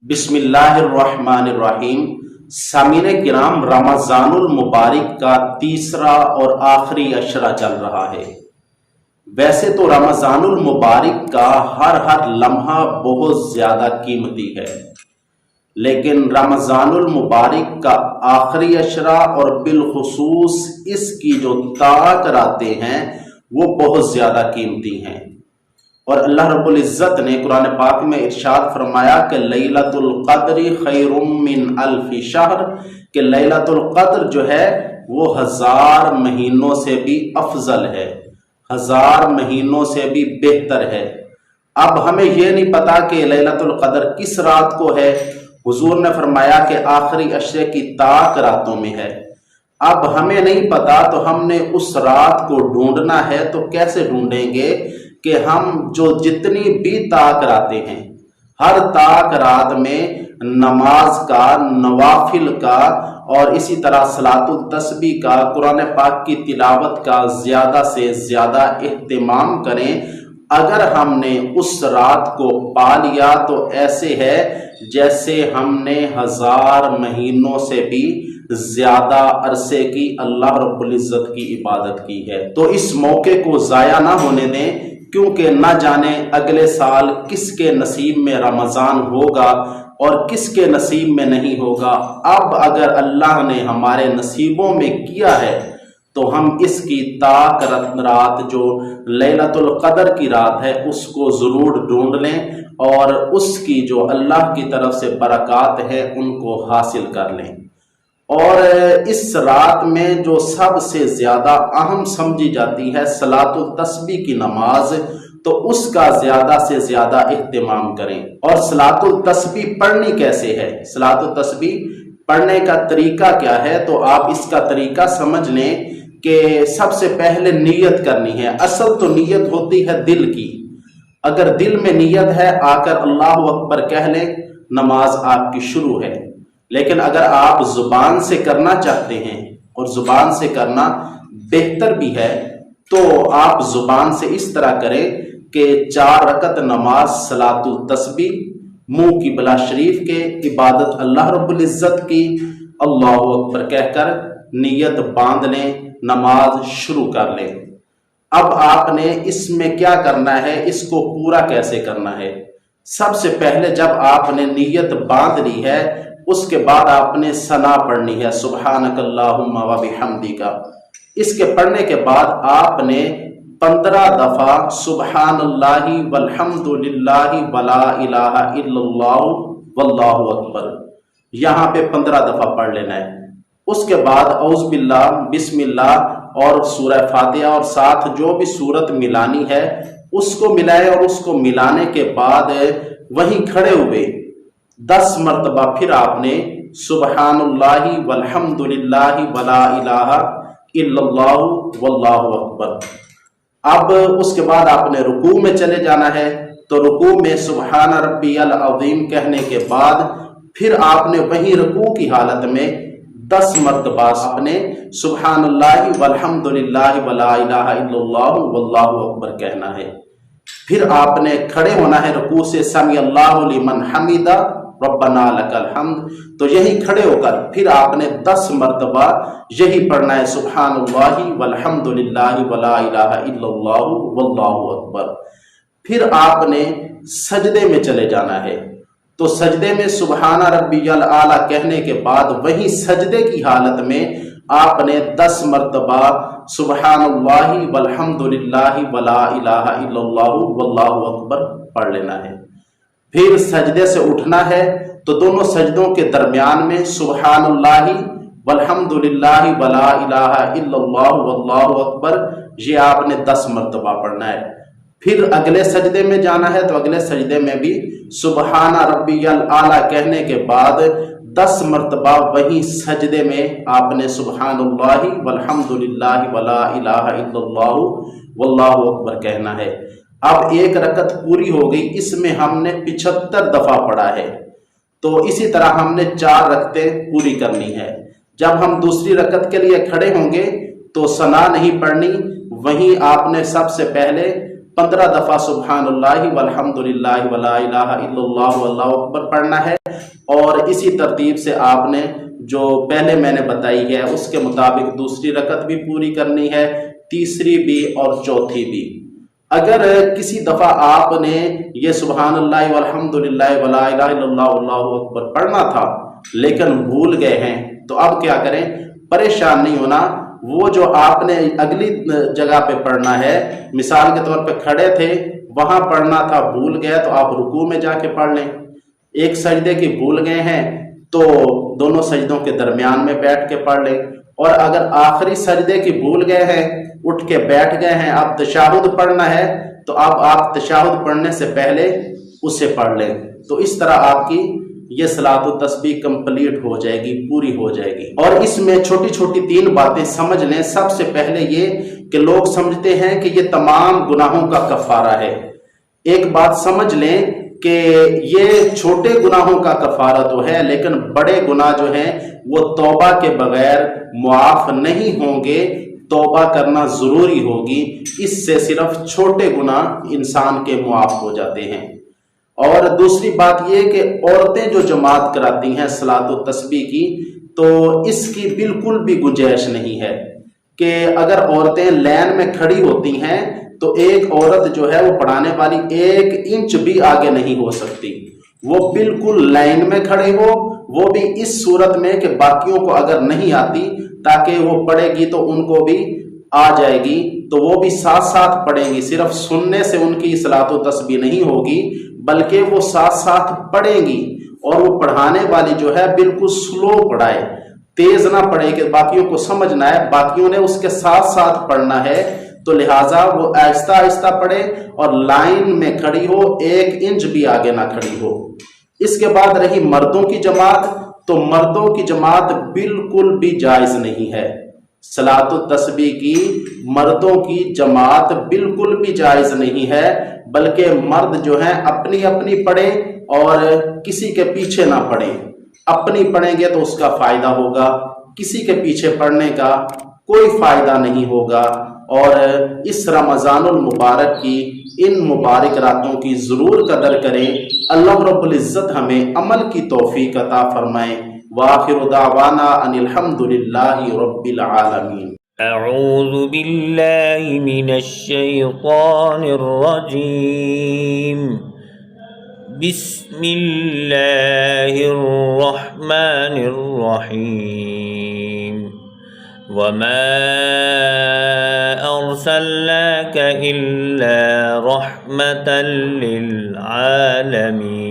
بسم اللہ الرحمن الرحیم۔ سامعین کرام، رمضان المبارک کا تیسرا اور آخری عشرہ چل رہا ہے۔ ویسے تو رمضان المبارک کا ہر لمحہ بہت زیادہ قیمتی ہے، لیکن رمضان المبارک کا آخری عشرہ اور بالخصوص اس کی جو طاعت راتیں ہیں وہ بہت زیادہ قیمتی ہیں۔ اور اللہ رب العزت نے قرآن پاک میں ارشاد فرمایا کہ لیلۃ القدر خیر من الف شہر، کہ لیلۃ القدر جو ہے وہ 1000 مہینوں سے بھی افضل ہے، 1000 مہینوں سے بھی بہتر ہے۔ اب ہمیں یہ نہیں پتا کہ لیلۃ القدر کس رات کو ہے۔ حضور نے فرمایا کہ آخری عشرے کی طاق راتوں میں ہے۔ اب ہمیں نہیں پتا تو ہم نے اس رات کو ڈھونڈنا ہے، تو کیسے ڈھونڈیں گے کہ ہم جو جتنی بھی طاق راتیں ہیں، ہر طاق رات میں نماز کا، نوافل کا اور اسی طرح صلاۃ التسبیح کا، قرآن پاک کی تلاوت کا زیادہ سے زیادہ اہتمام کریں۔ اگر ہم نے اس رات کو پا لیا تو ایسے ہے جیسے ہم نے 1000 مہینوں سے بھی زیادہ عرصے کی اللہ رب العزت کی عبادت کی ہے۔ تو اس موقع کو ضائع نہ ہونے دیں، کیونکہ نہ جانے اگلے سال کس کے نصیب میں رمضان ہوگا اور کس کے نصیب میں نہیں ہوگا۔ اب اگر اللہ نے ہمارے نصیبوں میں کیا ہے تو ہم اس کی طاق رات جو لیلۃ القدر کی رات ہے اس کو ضرور ڈھونڈ لیں اور اس کی جو اللہ کی طرف سے برکات ہے ان کو حاصل کر لیں۔ اور اس رات میں جو سب سے زیادہ اہم سمجھی جاتی ہے صلاۃ التسبیح کی نماز، تو اس کا زیادہ سے زیادہ اہتمام کریں۔ اور صلاۃ التسبیح پڑھنی کیسے ہے، صلاۃ التسبیح پڑھنے کا طریقہ کیا ہے، تو آپ اس کا طریقہ سمجھ لیں کہ سب سے پہلے نیت کرنی ہے۔ اصل تو نیت ہوتی ہے دل کی۔ اگر دل میں نیت ہے، آ کر اللہ اکبر کہہ لیں، نماز آپ کی شروع ہے۔ لیکن اگر آپ زبان سے کرنا چاہتے ہیں، اور زبان سے کرنا بہتر بھی ہے، تو آپ زبان سے اس طرح کریں کہ 4 رکعت نماز صلاۃ التسبیح، منہ کی بلا شریف کے، عبادت اللہ رب العزت کی، اللہ اکبر کہہ کر نیت باندھ لیں، نماز شروع کر لیں۔ اب آپ نے اس میں کیا کرنا ہے، اس کو پورا کیسے کرنا ہے؟ سب سے پہلے جب آپ نے نیت باندھ لی ہے، اس کے بعد آپ نے ثنا پڑھنی ہے، سبحانک اللہم و بحمدک۔ اس کے پڑھنے کے بعد آپ نے 15 دفعہ سبحان اللہ والحمد للہ ولا الہ الا اللہ واللہ اکبر، یہاں پہ 15 دفعہ پڑھ لینا ہے۔ اس کے بعد اعوذ باللہ، بسم اللہ اور سورہ فاتحہ اور ساتھ جو بھی سورت ملانی ہے اس کو ملائے، اور اس کو ملانے کے بعد وہیں کھڑے ہوئے 10 مرتبہ پھر آپ نے سبحان اللہ والحمد للہ ولا الہ الا اللہ واللہ اکبر۔ اب اس کے بعد آپ نے رکوع میں چلے جانا ہے، تو رکوع میں سبحان ربی العظیم کہنے کے بعد پھر آپ نے وہیں رکوع کی حالت میں 10 مرتبہ آپ نے سبحان اللہ والحمد للہ ولا الہ الا اللہ واللہ اکبر کہنا ہے۔ پھر آپ نے کھڑے ہونا ہے رکوع سے، سمی اللہ لمن حمیدہ ربنا لک الحمد، تو یہی کھڑے ہو کر پھر آپ نے 10 مرتبہ یہی پڑھنا ہے، سبحان اللہ والحمد للہ ولا الہ الا اللہ واللہ اکبر۔ پھر آپ نے سجدے میں چلے جانا ہے، تو سجدے میں سبحان ربی الاعلی کہنے کے بعد وہی سجدے کی حالت میں آپ نے 10 مرتبہ سبحان اللہ والحمد للہ ولا الہ الا اللہ واللہ اکبر پڑھ لینا ہے۔ پھر سجدے سے اٹھنا ہے، تو دونوں سجدوں کے درمیان میں سبحان اللہ والحمد للہ ولا الہ الا اللہ واللہ اکبر، یہ آپ نے 10 مرتبہ پڑھنا ہے۔ پھر اگلے سجدے میں جانا ہے، تو اگلے سجدے میں بھی سبحان ربی الاعلی کہنے کے بعد 10 مرتبہ وہی سجدے میں آپ نے سبحان اللہ والحمد للہ ولا الہ الا اللہ واللہ اکبر کہنا ہے۔ اب 1 رکعت پوری ہو گئی، اس میں ہم نے 75 دفعہ پڑھا ہے، تو اسی طرح ہم نے 4 رکعتیں پوری کرنی ہے۔ جب ہم دوسری رکعت کے لیے کھڑے ہوں گے تو ثنا نہیں پڑھنی، وہیں آپ نے سب سے پہلے 15 دفعہ سبحان اللہ والحمدللہ ولا الہ الا اللہ واللہ اکبر پڑھنا ہے، اور اسی ترتیب سے آپ نے جو پہلے میں نے بتائی ہے اس کے مطابق دوسری رکعت بھی پوری کرنی ہے، تیسری بھی اور چوتھی بھی۔ اگر کسی دفعہ آپ نے یہ سبحان اللہ والحمدللہ ولا الہ الا اللہ واللہ اکبر پڑھنا تھا لیکن بھول گئے ہیں، تو اب کیا کریں؟ پریشان نہیں ہونا، وہ جو آپ نے اگلی جگہ پہ پڑھنا ہے، مثال کے طور پہ کھڑے تھے وہاں پڑھنا تھا، بھول گئے تو آپ رکوع میں جا کے پڑھ لیں۔ ایک سجدے کی بھول گئے ہیں تو دونوں سجدوں کے درمیان میں بیٹھ کے پڑھ لیں، اور اگر آخری سجدے کی بھول گئے ہیں، اٹھ کے بیٹھ گئے ہیں، اب تشہد پڑھنا ہے تو اب آپ تشہد پڑھنے سے پہلے اسے پڑھ لیں۔ تو اس طرح آپ کی یہ صلاۃ التسبیح کمپلیٹ ہو جائے گی، پوری ہو جائے گی۔ اور اس میں چھوٹی چھوٹی 3 باتیں سمجھ لیں۔ سب سے پہلے یہ کہ لوگ سمجھتے ہیں کہ یہ تمام گناہوں کا کفارہ ہے۔ ایک بات سمجھ لیں کہ یہ چھوٹے گناہوں کا کفارہ تو ہے، لیکن بڑے گناہ جو ہیں وہ توبہ کے بغیر معاف نہیں ہوں گے، توبہ کرنا ضروری ہوگی، اس سے صرف چھوٹے گناہ انسان کے معاف ہو جاتے ہیں۔ اور دوسری بات یہ کہ عورتیں جو جماعت کراتی ہیں صلاۃ التسبیح کی، تو اس کی بالکل بھی گنجائش نہیں ہے کہ اگر عورتیں لین میں کھڑی ہوتی ہیں تو ایک عورت جو ہے وہ پڑھانے والی 1 انچ بھی آگے نہیں ہو سکتی، وہ بالکل لائن میں کھڑے ہو، وہ بھی اس صورت میں کہ باقیوں کو اگر نہیں آتی تاکہ وہ پڑھے گی تو ان کو بھی آ جائے گی، تو وہ بھی ساتھ ساتھ پڑھیں گی۔ صرف سننے سے ان کی صلاۃ التسبیح نہیں ہوگی بلکہ وہ ساتھ ساتھ پڑھیں گی، اور وہ پڑھانے والی جو ہے بالکل سلو پڑھائے، تیز نہ پڑھے کہ باقیوں کو سمجھنا ہے، باقیوں نے اس کے ساتھ ساتھ پڑھنا ہے، تو لہٰذا وہ آہستہ آہستہ پڑھے اور لائن میں کھڑی ہو، 1 انچ بھی آگے نہ کھڑی ہو۔ اس کے بعد رہی مردوں کی جماعت، تو مردوں کی جماعت بالکل بھی جائز نہیں ہے۔ صلاۃ التسبیح کی مردوں کی جماعت بالکل بھی جائز نہیں ہے، بلکہ مرد جو ہیں اپنی اپنی پڑھیں اور کسی کے پیچھے نہ پڑھیں۔ اپنی پڑھیں گے تو اس کا فائدہ ہوگا، کسی کے پیچھے پڑھنے کا کوئی فائدہ نہیں ہوگا۔ اور اس رمضان المبارک کی ان مبارک راتوں کی ضرور قدر کریں۔ اللہ رب العزت ہمیں عمل کی توفیق عطا فرمائے۔ وآخر دعوانا ان الحمد للہ رب العالمین۔ اعوذ باللہ من الشیطان الرجیم، بسم اللہ الرحمن الرحیم، وما ارسلناک الا رحمة للعالمین۔